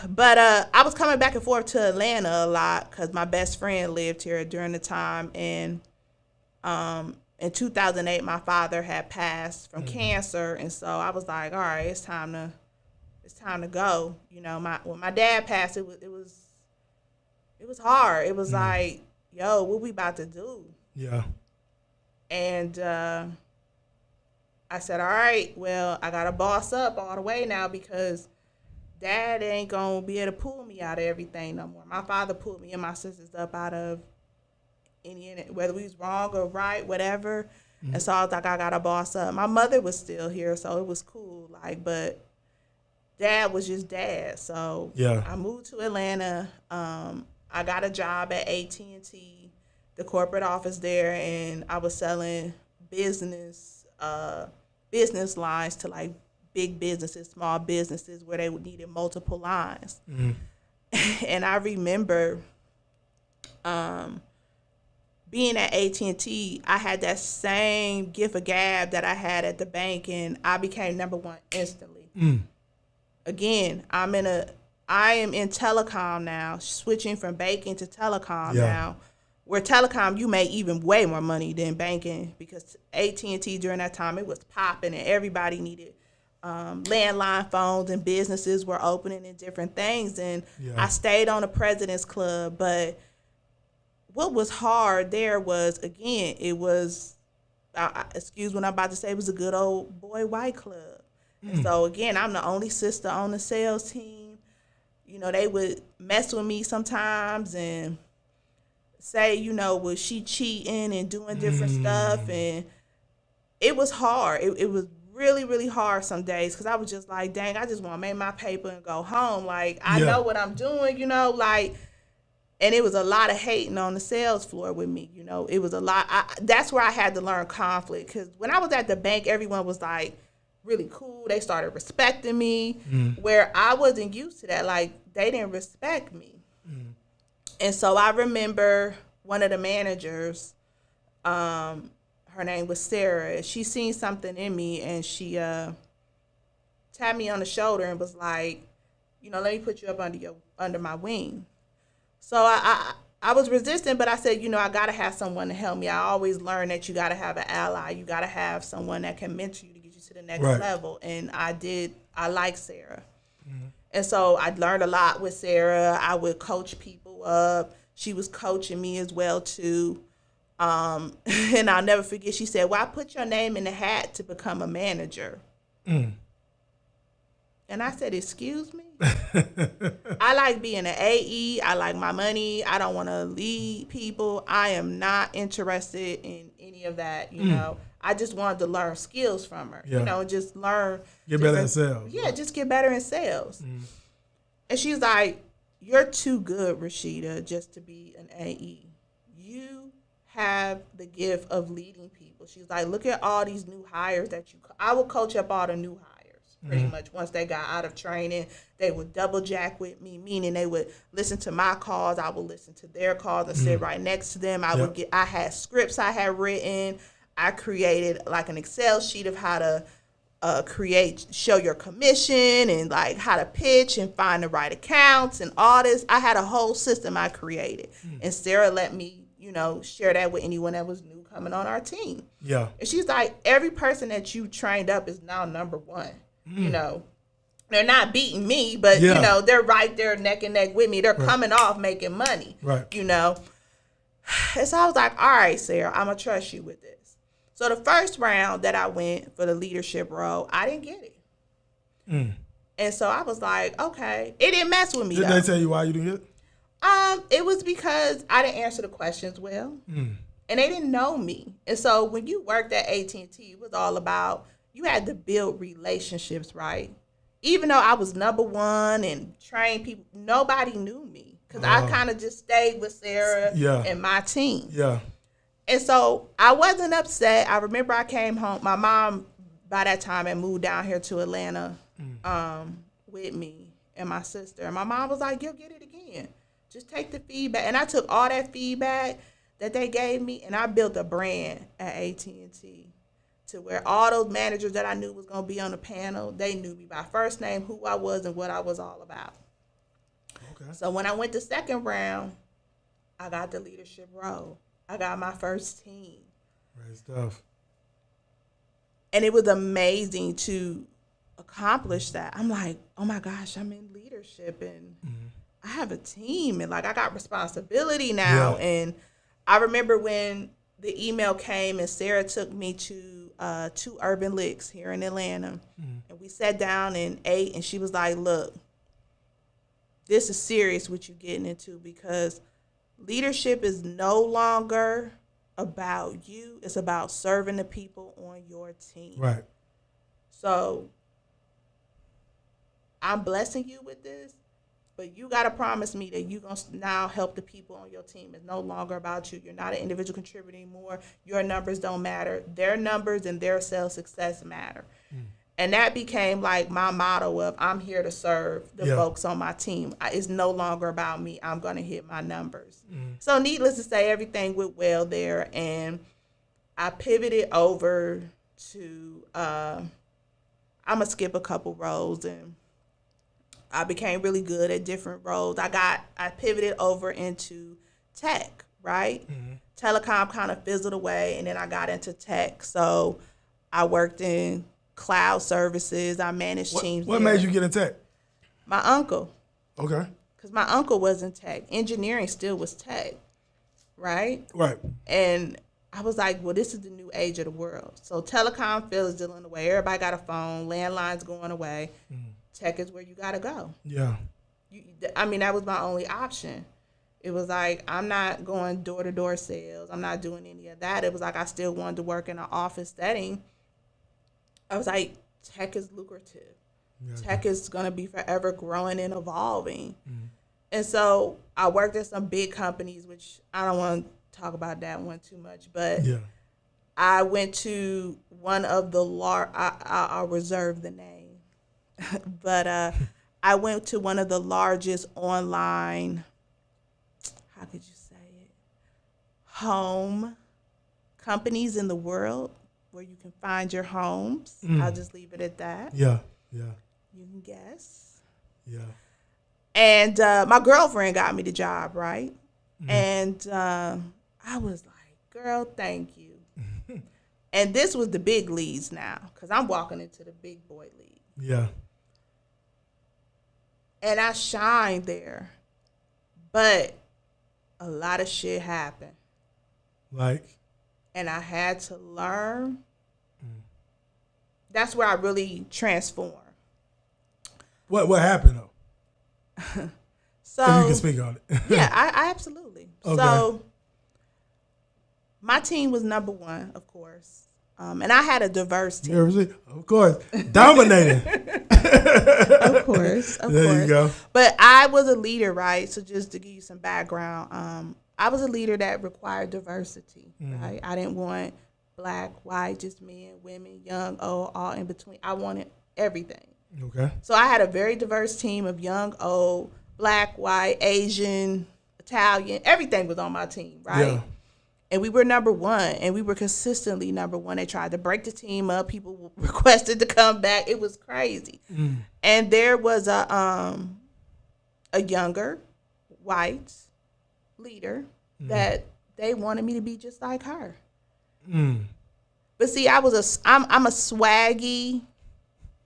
But I was coming back and forth to Atlanta a lot because my best friend lived here during the time. And in 2008, my father had passed from cancer, and so I was like, all right, it's time to go. You know, when my dad passed, it was hard. It was like, yo, what we about to do? Yeah. And I said, all right, well, I gotta boss up all the way now because Dad ain't gonna be able to pull me out of everything no more. My father pulled me and my sisters up out of whether we was wrong or right, whatever. And so I was like, I gotta boss up. My mother was still here, so it was cool. Like, but Dad was just Dad. So I moved to Atlanta. I got a job at AT&T, the corporate office there, and I was selling business lines to like big businesses, small businesses where they needed multiple lines. And I remember being at AT&T, I had that same gift of gab that I had at the bank, and I became number one instantly. Again, I am in telecom now, switching from banking to telecom now. Where telecom, you make even way more money than banking because AT&T during that time, it was popping and everybody needed landline phones and businesses were opening and different things. And I stayed on the President's Club, but what was hard there was, again, it was, excuse what I'm about to say, it was a good old boy white club. And so, again, I'm the only sister on the sales team. You know, they would mess with me sometimes and say, you know, was she cheating and doing different stuff. And it was hard. It was really, really hard some days because I was just like, dang, I just want to make my paper and go home. Like, I know what I'm doing, you know, like, and it was a lot of hating on the sales floor with me, you know. It was a lot. That's where I had to learn conflict because when I was at the bank, everyone was like really cool. They started respecting me where I wasn't used to that. Like, they didn't respect me. And so I remember one of the managers, her name was Sarah. She seen something in me and she tapped me on the shoulder and was like, you know, let me put you up under my wing. So I was resistant, but I said, you know, I got to have someone to help me. I always learned that you got to have an ally. You got to have someone that can mentor you to get you to the next level. And I like Sarah. And so I learned a lot with Sarah. I would coach people up. She was coaching me as well, too. And I'll never forget, she said, well, I put your name in the hat to become a manager. And I said, excuse me? I like being an AE. I like my money. I don't want to lead people. I am not interested in any of that, you know. I just wanted to learn skills from her, you know, just learn. Get better in sales. Yeah, just get better in sales. And she's like, you're too good, Rhasheeda, just to be an AE. You have the gift of leading people. She's like, look at all these new hires I will coach up all the new hires. Pretty much once they got out of training, they would double jack with me, meaning they would listen to my calls. I would listen to their calls and sit right next to them. I had scripts I had written. I created like an Excel sheet of how to show your commission and like how to pitch and find the right accounts and all this. I had a whole system I created. And Sarah let me, you know, share that with anyone that was new coming on our team. And she's like, every person that you trained up is now number one. You know, they're not beating me, but, you know, they're right there neck and neck with me. They're coming off making money, you know. And so I was like, all right, Sarah, I'm going to trust you with this. So the first round that I went for the leadership role, I didn't get it. And so I was like, okay. It didn't mess with me, Did they tell you why you didn't get it? It was because I didn't answer the questions well. And they didn't know me. And so when you worked at AT&T, it was all about, you had to build relationships, right? Even though I was number one and trained people, nobody knew me because I kind of just stayed with Sarah and my team. And so I wasn't upset. I remember I came home. My mom, by that time, had moved down here to Atlanta with me and my sister. And my mom was like, you'll get it again. Just take the feedback. And I took all that feedback that they gave me, and I built a brand at AT&T. To where all those managers that I knew was going to be on the panel, they knew me by first name, who I was, and what I was all about. Okay. So when I went to second round, I got the leadership role. I got my first team. Great stuff. And it was amazing to accomplish that. I'm like, oh my gosh, I'm in leadership and I have a team and like I got responsibility now. Yeah. And I remember when the email came and Sarah took me to 2 Urban Licks here in Atlanta. And we sat down and ate and she was like, look, this is serious what you're getting into because leadership is no longer about you. It's about serving the people on your team. Right. So I'm blessing you with this, but you got to promise me that you're going to now help the people on your team. It's no longer about you. You're not an individual contributor anymore. Your numbers don't matter. Their numbers and their sales success matter. And that became like my motto of I'm here to serve the folks on my team. It's no longer about me. I'm going to hit my numbers. So needless to say, everything went well there. And I pivoted over to, I'm going to skip a couple roles and I became really good at different roles. I pivoted over into tech, right? Telecom kind of fizzled away and then I got into tech. So I worked in cloud services. I managed teams. What made you get in tech? My uncle. Okay. Because my uncle was in tech. Engineering still was tech, right? Right. And I was like, well, this is the new age of the world. So telecom fizzling away. Everybody got a phone. Landlines going away. Tech is where you got to go. Yeah. That was my only option. It was like, I'm not going door-to-door sales. I'm not doing any of that. It was like I still wanted to work in an office setting. I was like, tech is lucrative. Yeah. Tech is going to be forever growing and evolving. And so I worked at some big companies, which I don't want to talk about that one too much, but I went to one of the I'll reserve the name, but I went to one of the largest online, how could you say it, home companies in the world. Where you can find your homes. I'll just leave it at that. Yeah. You can guess. Yeah. And my girlfriend got me the job, right? And I was like, girl, thank you. And this was the big leagues now, because I'm walking into the big boy league. Yeah. And I shined there. But a lot of shit happened. Like? And I had to learn. That's where I really transformed. What happened though? So if you can speak on it. Yeah, I absolutely. Okay. So my team was number 1, of course, and I had a diverse team. Of course, dominating. Of course. There you go. But I was a leader, right? So just to give you some background, I was a leader that required diversity, right? I didn't want black, white, just men, women, young, old, all in between. I wanted everything. Okay. So I had a very diverse team of young, old, black, white, Asian, Italian. Everything was on my team, right? Yeah. And we were number 1, and we were consistently number 1. They tried to break the team up. People requested to come back. It was crazy. And there was a younger, white leader that they wanted me to be just like her. But see, I'm a swaggy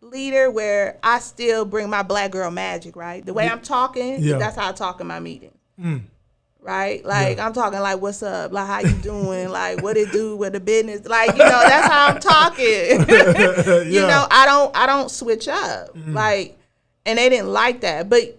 leader where I still bring my black girl magic, right? The way I'm talking, that's how I talk in my meetings. Right? Like I'm talking like, what's up? Like, how you doing? Like, what it do with the business? Like, that's how I'm talking. You know, I don't switch up. Like, and they didn't like that. But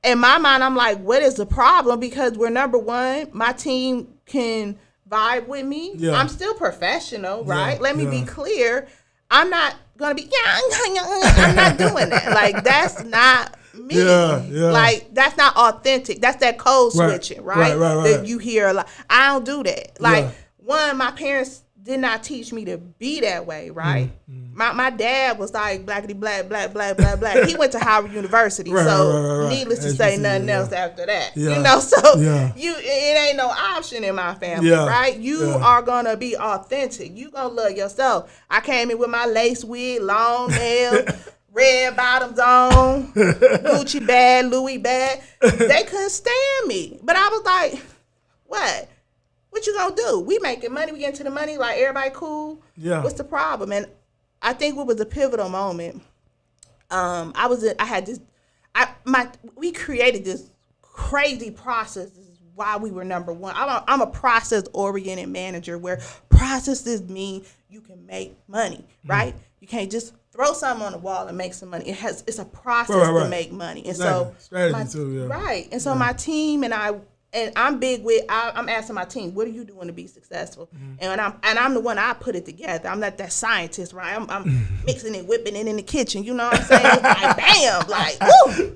in my mind, I'm like, what is the problem? Because we're number 1. My team can vibe with me. Yeah. I'm still professional, right? Let me be clear. I'm not going to be, I'm not doing that. Like, that's not me. Like, that's not authentic. That's that code switching, right? That you hear a lot. I don't do that. Like, one, my parents did not teach me to be that way, right? My dad was like blackity black, black, black, black, black. He went to Howard University, needless to say, nothing else after that. It ain't no option in my family, right? You are gonna be authentic. You gonna love yourself. I came in with my lace wig, long nails, red bottoms on, Gucci bag, Louis bag. They couldn't stand me. But I was like, what? What you gonna do? We making money, we getting to the money, like everybody cool. Yeah. What's the problem? And I think what was a pivotal moment, we created this crazy process. This is why we were number one. I'm a process-oriented manager where processes mean you can make money, right? You can't just throw something on the wall and make some money. It's a process to make money. And so strategy too, yeah. Right. And so my team and I'm big with. I'm asking my team, what are you doing to be successful? And I'm the one. I put it together. I'm not that scientist, right? I'm mixing it, whipping it in the kitchen. You know what I'm saying? It's like bam, like woo.